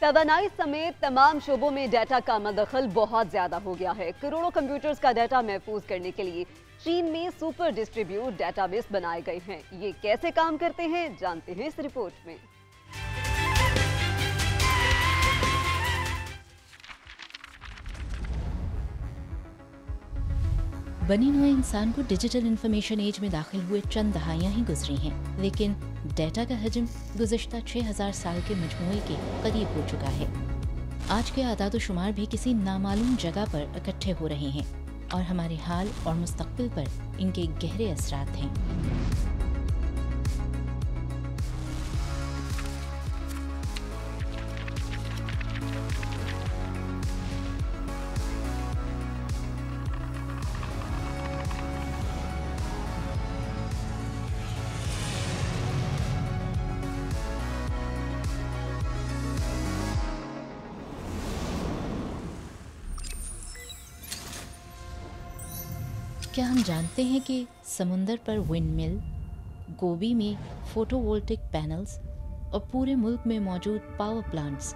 तवानाई समेत तमाम शोबों में डाटा का मदखल बहुत ज़्यादा हो गया है। करोड़ों कंप्यूटर्स का डाटा महफूज करने के लिए चीन में सुपर डिस्ट्रीब्यूट डाटाबेस बनाए गए हैं। ये कैसे काम करते हैं, जानते हैं इस रिपोर्ट में। बनी हुए इंसान को डिजिटल इंफॉर्मेशन एज में दाखिल हुए चंद दहाइयाँ ही गुजरी हैं, लेकिन डेटा का हजम गुज़श्ता 6000 साल के मजमूए के करीब हो चुका है। आज के आदाद शुमार भी किसी नामालूम जगह पर इकट्ठे हो रहे हैं और हमारे हाल और मुस्तकबिल पर इनके गहरे असरात हैं। क्या हम जानते हैं कि समुंदर पर विंडमिल, गोबी में फोटोवोल्टिक पैनल्स और पूरे मुल्क में मौजूद पावर प्लांट्स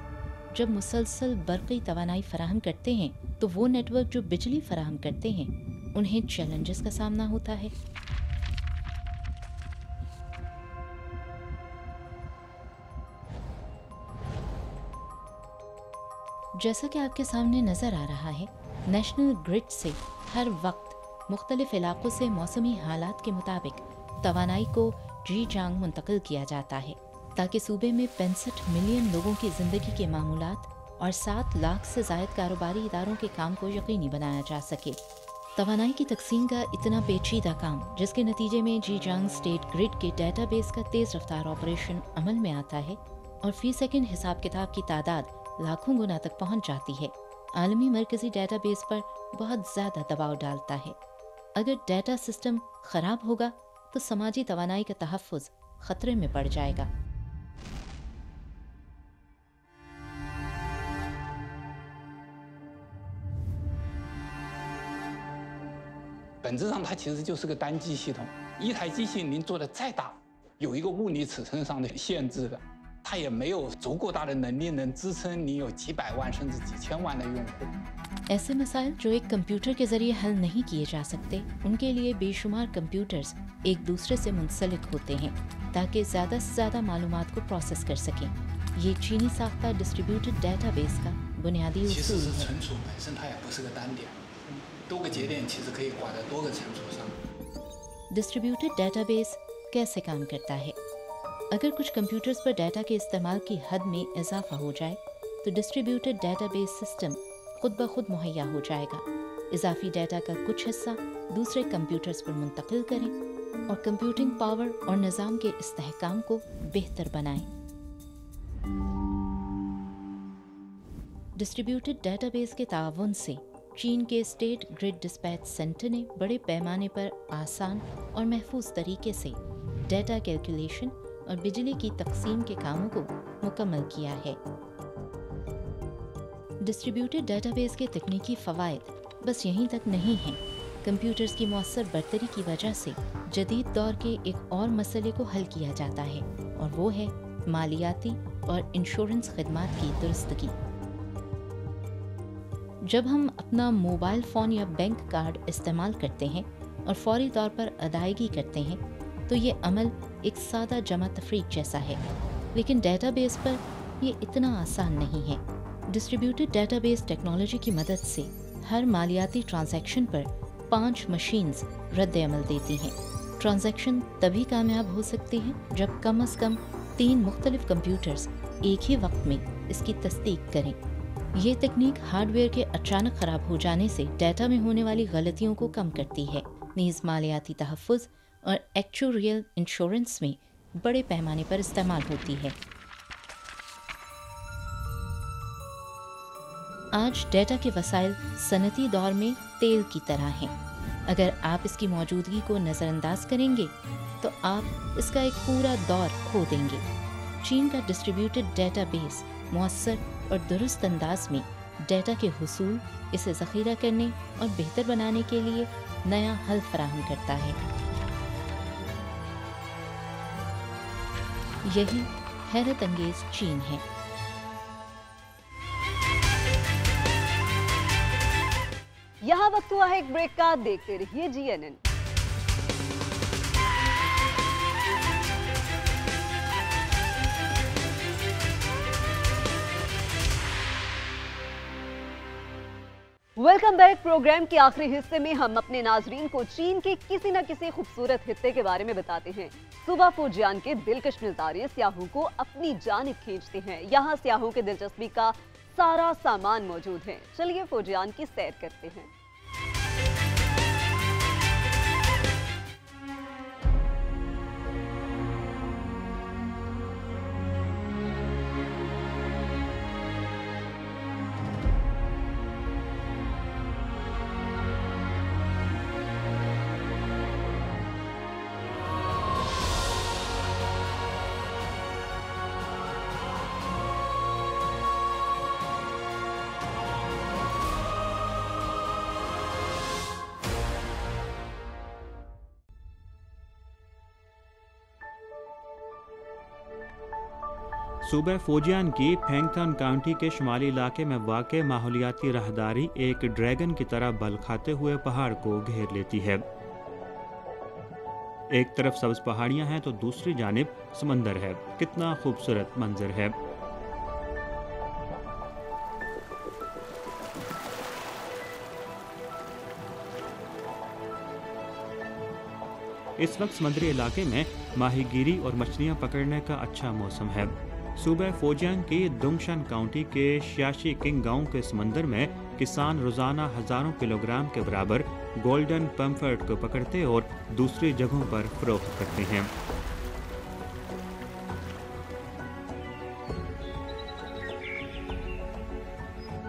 जब मुसलसल बरक़ी तवानाई फराहम करते हैं तो वो नेटवर्क जो बिजली फराहम करते हैं उन्हें चैलेंजेस का सामना होता है। जैसा कि आपके सामने नज़र आ रहा है, नेशनल ग्रिड से हर वक्त मुख्तलिफ इलाकों से मौसमी हालात के मुताबिक तवानाई को ज़ेजियांग मुंतकिल किया जाता है ताकि सूबे में 65 मिलियन लोगों की ज़िंदगी के मामूलात और 7 लाख से ज़ायद कारोबारी इदारों के काम को यकीनी बनाया जा सके। तवानाई की तकसीम का इतना पेचीदा काम, जिसके नतीजे में ज़ेजियांग स्टेट ग्रिड के डेटाबेस का तेज़ रफ्तार ऑपरेशन अमल में आता है और फी सेकंड हिसाब किताब की तादाद लाखों गुना तक पहुँच जाती है, आलमी मरकज़ी डेटाबेस पर बहुत ज़्यादा दबाव डालता है। अगर डेटा सिस्टम ख़राब होगा तो समाजी तवानाई का तहफ़्फ़ुज़ ख़तरे में पड़ जाएगा। 本质上它其实就是个单机系统，一台机器您做的再大，有一个物理尺寸上的限制的，它也没有足够大的能力能支撑你有几百万甚至几千万的用户。ऐसे मसाइल जो एक कंप्यूटर के जरिए हल नहीं किए जा सकते, उनके लिए बेशुमार कंप्यूटर्स एक दूसरे से मुंसलिक होते हैं ताकि ज़्यादा से ज़्यादा मालूमात को प्रोसेस कर सकें। ये चीनी साख्ता डिस्ट्रीब्यूटेड डेटाबेस का बुनियादी उसूल है। डिस्ट्रीब्यूटेड डेटाबेस कैसे काम करता है? अगर कुछ कंप्यूटर्स पर डाटा के इस्तेमाल की हद में इजाफा हो जाए तो डिस्ट्रीब्यूटेड डेटाबेस सिस्टम खुद ब खुद मुहैया हो जाएगा। इजाफी डाटा का कुछ हिस्सा दूसरे कंप्यूटर्स पर मुंतकिल करें और कंप्यूटिंग पावर और निज़ाम के इस्तेहकाम को बेहतर बनाएं। डिस्ट्रीब्यूटेड डेटाबेस के ताउन से चीन के स्टेट ग्रिड डिस्पैच सेंटर ने बड़े पैमाने पर आसान और महफूज तरीके से डाटा कैलकुलेशन और बिजली की तकसीम के कामों को मुकम्मल किया है। डिस्ट्रीब्यूटेड डेटाबेस के तकनीकी फ़वाइद बस यहीं तक नहीं हैं। कंप्यूटर्स की मौसर बरतरी की वजह से जदीद दौर के एक और मसले को हल किया जाता है और वो है मालियाती और इंश्योरेंस खदमात की दुरुस्तगी। जब हम अपना मोबाइल फ़ोन या बैंक कार्ड इस्तेमाल करते हैं और फौरी तौर पर अदायगी करते हैं तो ये अमल एक सादा जमा तफरीक जैसा है, लेकिन डेटाबेस पर ये इतना आसान नहीं है। डिस्ट्रीब्यूटेड डेटाबेस टेक्नोलॉजी की मदद से हर मालियाती ट्रांजैक्शन पर 5 मशीन्स रद्द अमल देती हैं। ट्रांजैक्शन तभी कामयाब हो सकती है जब कम से कम 3 मुख्तलिफ कंप्यूटर्स एक ही वक्त में इसकी तस्दीक करें। ये तकनीक हार्डवेयर के अचानक ख़राब हो जाने से डाटा में होने वाली गलतियों को कम करती है। नीज़ मालियाती तहफ़्फ़ुज़ और एक्चुरियल इंश्योरेंस में बड़े पैमाने पर इस्तेमाल होती है। आज डाटा के वसाइल सनती दौर में तेल की तरह हैं। अगर आप इसकी मौजूदगी को नज़रअंदाज करेंगे तो आप इसका एक पूरा दौर खो देंगे। चीन का डिस्ट्रीब्यूटेड डेटाबेस मुअस्सर और दुरुस्त अंदाज में डाटा के हुसूल, इसे ज़ख़ीरा करने और बेहतर बनाने के लिए नया हल फराहम करता है। यही हैरत अंगेज चीन है। यहाँ वक्त हुआ है एक ब्रेक का, देखते रहिए GNN। Welcome back. प्रोग्राम के आखिरी हिस्से में हम अपने नाजरीन को चीन के किसी न किसी खूबसूरत हिस्से के बारे में बताते हैं। सूबा फुजियान के दिलकश नज़ारे सियाहों को अपनी जानिब खींचते हैं। यहाँ सियाहों के दिलचस्पी का सारा सामान मौजूद है। चलिए फुजियान की सैर करते हैं। सूबे फुजियान की फेंगथन काउंटी के शुमाली इलाके में वाक़ माहौलियाती राहदारी एक ड्रैगन की तरह बल खाते हुए पहाड़ को घेर लेती है। एक तरफ सब्ज पहाड़ियां हैं तो दूसरी जानिब समंदर है। कितना खूबसूरत मंजर है। इस वक्त समुद्री इलाके में माहीगीरी और मछलियां पकड़ने का अच्छा मौसम है। सूबे फुजियान की दोंगशान काउंटी के शियाशी किंग गांव के समंदर में किसान रोजाना हजारों किलोग्राम के बराबर गोल्डन पम्फर्ट को पकड़ते और दूसरी जगहों पर फरोख्त करते हैं।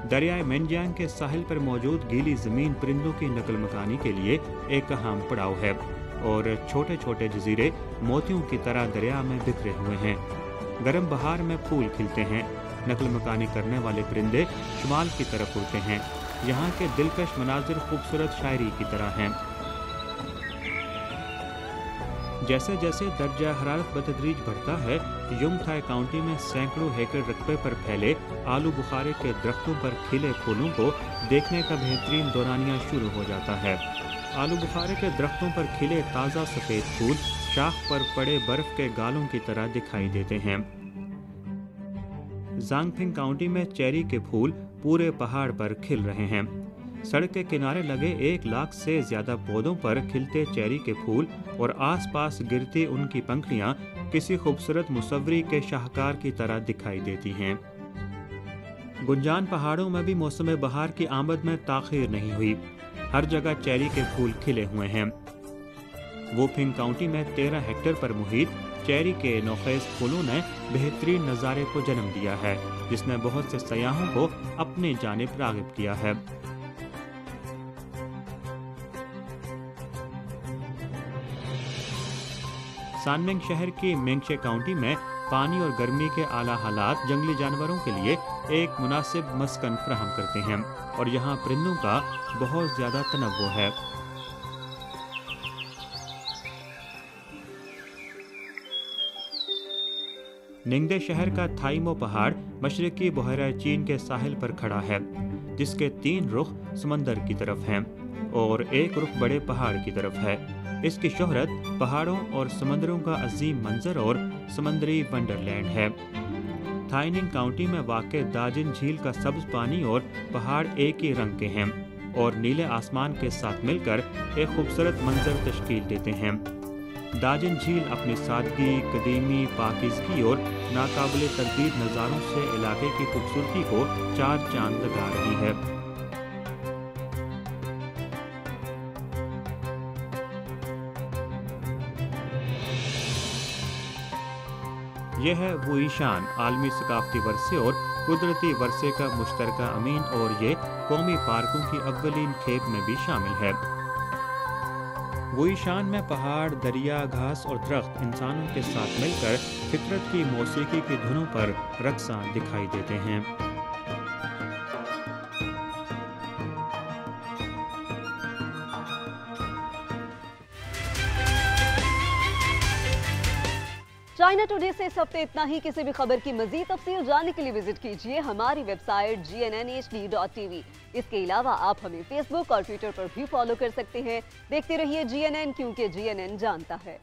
दरियाए मेंजियांग के साहिल पर मौजूद गीली जमीन परिंदों की नकल मकानी के लिए एक अहम पड़ाव है और छोटे छोटे जजीरे मोतियों की तरह दरिया में बिखरे हुए हैं। गर्म बहार में फूल खिलते हैं। नकल मकानी करने वाले परिंदे शुमाल की तरफ उड़ते हैं। यहाँ के दिलकश मनाजिर खूबसूरत शायरी की तरह हैं। जैसे जैसे दर्जा हरारत बतदरीज बढ़ता है, युमथाई काउंटी में सैकड़ों एकड़ रकबे पर फैले आलू बुखारे के दरख्तों पर खिले फूलों को देखने का बेहतरीन दौरानिया शुरू हो जाता है। आलू बुखारे के दरख्तों पर खिले ताज़ा सफ़ेद फूल शाख पर पड़े बर्फ के गालों की तरह दिखाई देते हैं। जांगफिंग काउंटी में चेरी के फूल पूरे पहाड़ पर खिल रहे हैं। सड़क के किनारे लगे 1 लाख से ज्यादा पौधों पर खिलते चेरी के फूल और आसपास गिरती उनकी पंखुड़ियां किसी खूबसूरत मुसव्वरी के शाहकार की तरह दिखाई देती हैं। गुंजान पहाड़ों में भी मौसम बहार की आमद में ताखीर नहीं हुई। हर जगह चेरी के फूल खिले हुए हैं। वुफिंग काउंटी में 13 हेक्टेयर पर मुहित चेरी के नौखेज फूलों ने बेहतरीन नज़ारे को जन्म दिया है, जिसने बहुत से सयाहों को अपनी जानिब राग़िब किया है। सानमेंग शहर की मेंगशे काउंटी में पानी और गर्मी के आला हालात जंगली जानवरों के लिए एक मुनासिब मस्कन फराहम करते हैं और यहाँ परिंदों का बहुत ज्यादा तनव्वुर है। निंगदे शहर का थाइमो पहाड़ मशरकी बहरा चीन के साहिल पर खड़ा है, जिसके 3 रुख समंदर की तरफ हैं और एक रुख बड़े पहाड़ की तरफ है। इसकी शोहरत पहाड़ों और समंदरों का अजीम मंजर और समंदरी वंडरलैंड है। थाइनिंग काउंटी में वाक़ दाजिन झील का सब्ज पानी और पहाड़ एक ही रंग के हैं और नीले आसमान के साथ मिलकर एक खूबसूरत मंजर तश्कील देते हैं। दाजिन झील अपनी सादगी, कदीमी, पाकिज़गी और नाकाबिले तकदीर नज़ारों से इलाके की खूबसूरती को 4 चांद लगा रही है। यह है वुईशान, आलमी सकाफती वर्से और कुदरती वर्से का मुश्तरका अमीन और ये कौमी पार्कों की अव्वलीन खेप में भी शामिल है। वुईशान में पहाड़, दरिया, घास और दरख्त इंसानों के साथ मिलकर फितरत की मौसीकी की धुनों पर रक्सा दिखाई देते हैं। चाइना टुडे से इस हफ्ते इतना ही। किसी भी खबर की मजीद तफसील जानने के लिए विजिट कीजिए हमारी वेबसाइट GNNHD.tv। इसके अलावा आप हमें फेसबुक और ट्विटर पर भी फॉलो कर सकते हैं। देखते रहिए GNN, क्योंकि GNN जानता है।